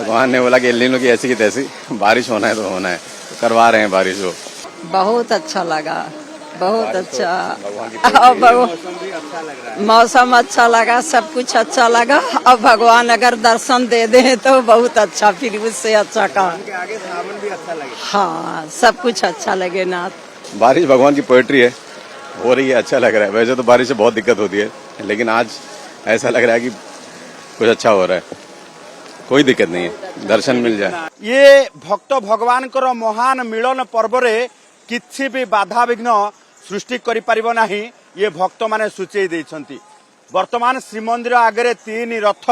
भगवान ने बोला कि एलिनो की ऐसी की तैसी बारिश होना है तो होना है, तो करवा रहे हैं बारिश हो। बहुत अच्छा लगा, बहुत अच्छा। भगवान की अब मौसम भी अच्छा लग रहा है। मौसम अच्छा लगा, सब कुछ अच्छा लगा। अब भगवान अगर दर्शन दे दे तो बहुत अच्छा, फिर उससे अच्छा कहा। उनके आगे सावन भी अच्छा लगे। हाँ, सब कुछ अच्छा लगे ना। बारिश भगवान की पोएट्री है, हो रही है, अच्छा लग रहा है। वैसे तो बारिश से बहुत दिक्कत होती है, लेकिन आज ऐसा लग रहा है कि कुछ अच्छा हो रहा है, कोई दिक्कत नहीं है, दर्शन मिल जाए। ये भक्त भगवान महान मिलन पर्व रे किछि भी बाधा विघ्न सृष्टि करि परिबो नाही, ये भक्त माने सूचई देइछंती। वर्तमान श्रीमंदिर आगे 3 रथ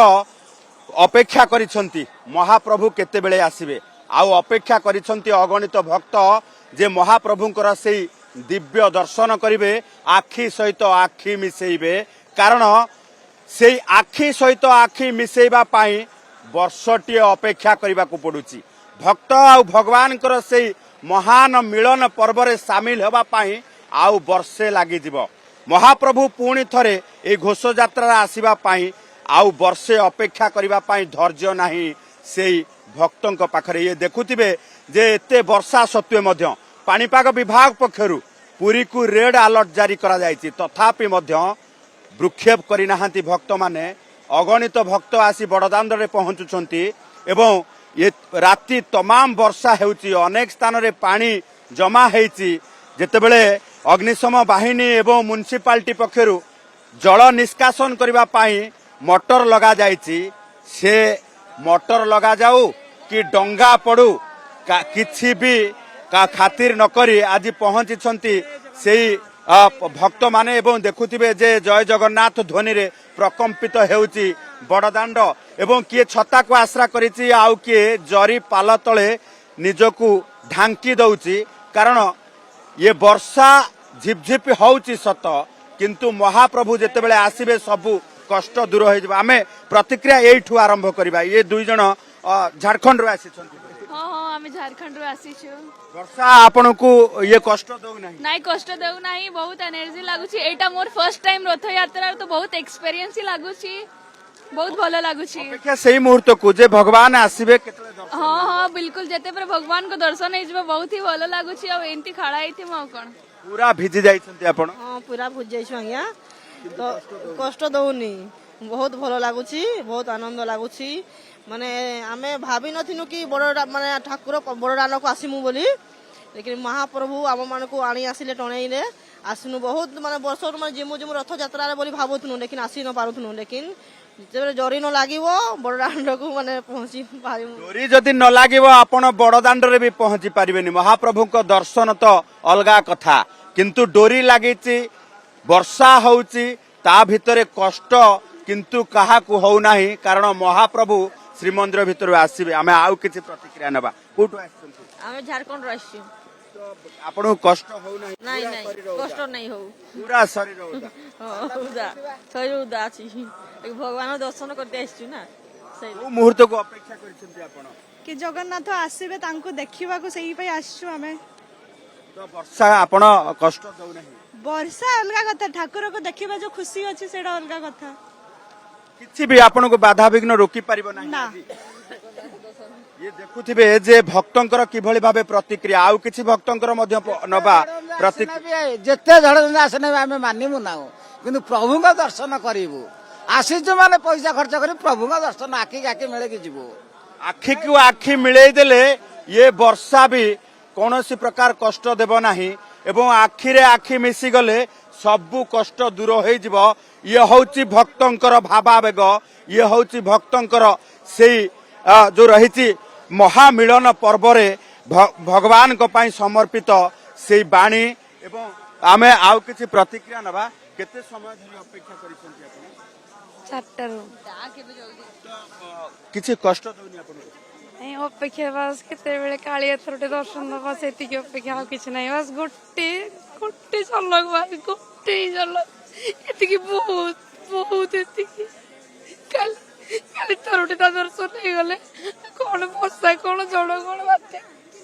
अपेक्षा करिछंती, महाप्रभु केतेबेले आसीबे। आउ अपेक्षा करिछंती अगणित भक्त जे महाप्रभुंकर सेई दिव्य दर्शन करिवे, आखि सहित आखि मिसेइबे। कारण सेई आखि सहित आखि मिसेइबा पाई वर्षटीए अपेक्षा करने को पड़ुची। भक्त आ भगवान से महान मिलन पर्व रे सामिल होगा पाई आउ वर्षे लगी महाप्रभु पुणी थरे ए घोष यात्रा आसीबा पाई आउ वर्षे अपेक्षा करने पाई धैर्य नहीं से भक्तों पाखरे। ये देखुथिबे जे एते वर्षा सत्वे मध्य पाणीपाग विभाग पक्षरु पुरी को रेड अलर्ट जारी करा जायछि, तथापि मध्य भ्रुक्षेप करिनाहांती भक्त माने। अगणित भक्त आसी बड़दाण्ड रे पहुंचुछंती एवं ये राति तमाम वर्षा हेउची, अनेक स्थान रे पानी जमा हेइची। जेतेबेले अग्निशम बाहिनी एवं म्युनिसिपालिटी पक्षरु जल निष्कासन करबा पाई मोटर लगा जायची, से मोटर लगा जाऊ कि डंगा पड़ू किछि भी का खातिर नकरी आज पहुंची सेई भक्त माने। एवं देखुथिबे जे जय जगन्नाथ ध्वनि रे प्रकम्पित हेउची बड़दाण्ड एवं किए छता को आश्रा करिछि, आउ किए जरी पाल तले निजकू ढांकी दउची। कारण ये वर्षा झिपझिप होउची सत, किंतु महाप्रभु जेतेबेले आसीबे सबु कष्ट दूर हो जाबा। आमे प्रतिक्रिया एठू आरंभ करबा। ये दुई जण झारखंड रो आसीछंती। हाँ हाँ, आम झारखंड रो आसीछु। वर्षा आपन को ये कष्ट दउ नाही? नाइ कष्ट देउ नाही, बहुत एनर्जी लागुची। एटा मोर फर्स्ट टाइम रथ यात्रा, तो बहुत एक्सपीरियंस ही लागुची, बहुत भलो लागुची। अपेक्षा सही मुहूर्त को जे भगवान आसीबे केतले दर्शन। हाँ हाँ बिल्कुल, जेते पर भगवान को दर्शन हे बहुत ही भलो लागुची। अब एंती खड़ा हेथि मौ कोन पूरा भिजी जाइछंती आपण? हाँ पूरा भुज जाइछु आज्ञा, तो कष्ट दउनी, बहुत भलो लागुची, बहुत आनंद लागुची। माने आमे भाभी नथिनु कि बड़ माने ठाकुर बड़ दान को आसीमु बोली, लेकिन महाप्रभु आम मान को आनी आसिले टणेइले आसिनु। बहुत माने वर्ष माने जिमु जिमु रथ यात्रा रे बोली भाबुथनु, लेकिन आसी न पारुथनु। लेकिन जेबे जरी न लागिवो बड़ दांड को माने पहुंची पारिमु। जरी जदि न लागिवो आपण बड़ दांड रे भी पहुंची पारिबेनी। महाप्रभु को दर्शन तो अलगा कथा, किंतु डोरी लागिची, वर्षा होउची, ता भितरे कष्ट किंतु काहा को हो नाही। कारण महाप्रभु श्रीमंदिर भितर आसीबे। आमे आउ किछि प्रतिक्रिया नबा। कोठु आछंती? आमे झारखंड राष्ट्र। आपण कष्ट हो नाही? नहीं नहीं कष्ट नहीं हो, पूरा शरीर होता। उदा शरीर उदा अछि, भगवान दर्शन करते आइछु ना। ओ मुहूर्त को अपेक्षा करिसंती आपण कि जगन्नाथ आसीबे तांको देखिबा को सेही पई आछू आमे। तो वर्षा आपण कष्ट दउ नाही? वर्षा अलगा कथा, ठाकुर को देखिबा जो खुशी अछि सेडा अलगा कथा। किछि भी आपण को बाधा विघ्न रोकी परिबो नाही ना। ये देखुथिबे जे भक्तंकर किभଳି भाबे प्रतिक्रिया। आउ किछि भक्तंकर मध्य नबा प्रतिक्रिया। जेते झड़ आसने आमे मानिमु ना, किंतु प्रभु का दर्शन करिवु। आसीजु माने पैसा खर्च करी प्रभु का दर्शन आखि आखि मिले कि जीवो। आखि को आखि मिले देले ये वर्षा भी कौनसी प्रकार कष्ट देव नाही, एवं आखिरे आखि मिसी गले सबु कष्ट दूर हो जिवो। ये होउची भक्तंकर भावावेग, ये होउची भक्तंकर से जो रही महामिलन पर्व रे भगवान को पाई समर्पित से बाणी। एवं आमे आउ किछि प्रतिक्रिया नबा। केते समय धरि अपेक्षा करिसंती आपण? 4 किछि कष्ट दउनी आपण? अपेक्षा बस केते बेले कालिया थरटे दर्शन दबा सेति के अपेक्षा आ किछ नै। बस गोटे गोटे झलक, बस गोटे झलक, एति की बहुत बहुत एति की काली थरटे दर्शन हे गले। कोन वर्षा कोन जड़ कोन बाटे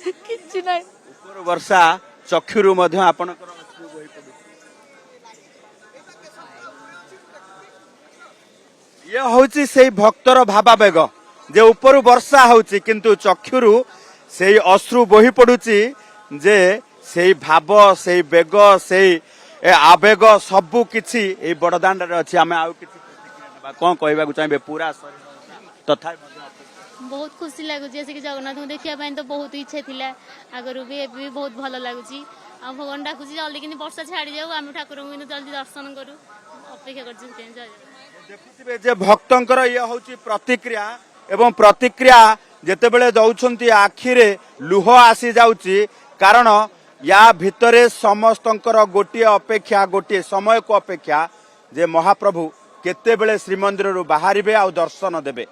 किछ नै। ऊपर वर्षा चक्षुरु मध्य आपनकर अश्रु बहि पडु। ये होउची सेई भक्तर भावावेग। जे उपरु वर्षा होउची किंतु चक्षुरु सेई अश्रु बोही पडुची जे सेई भाव सेई बेग सेई आवेग सबु किछि ए बड़दाण्ड रे अछि आमे आउ किछि कोन कहबा को चाहिबे पूरा तथा बहुत खुशी लगुच जगन्नाथ को देखा तो बहुत इच्छा थिला आगरू भी बहुत भल लगुच आ भगवान डाकुच जल्दी कि वर्षा छाड़ी जाऊ आम ठाकुर को जल्दी दर्शन करूँ अपेक्षा कर जे भक्तंकर ये होची प्रतिक्रिया एवं प्रतिक्रिया जेतेबेले दउछंती आखिरे लुह आसी जाउची कारण या भितरे समस्तंकर गोटे अपेक्षा गोटे समय को अपेक्षा जे महाप्रभु केतेबेले श्रीमंदिर बाहरिबे आ दर्शन देबे।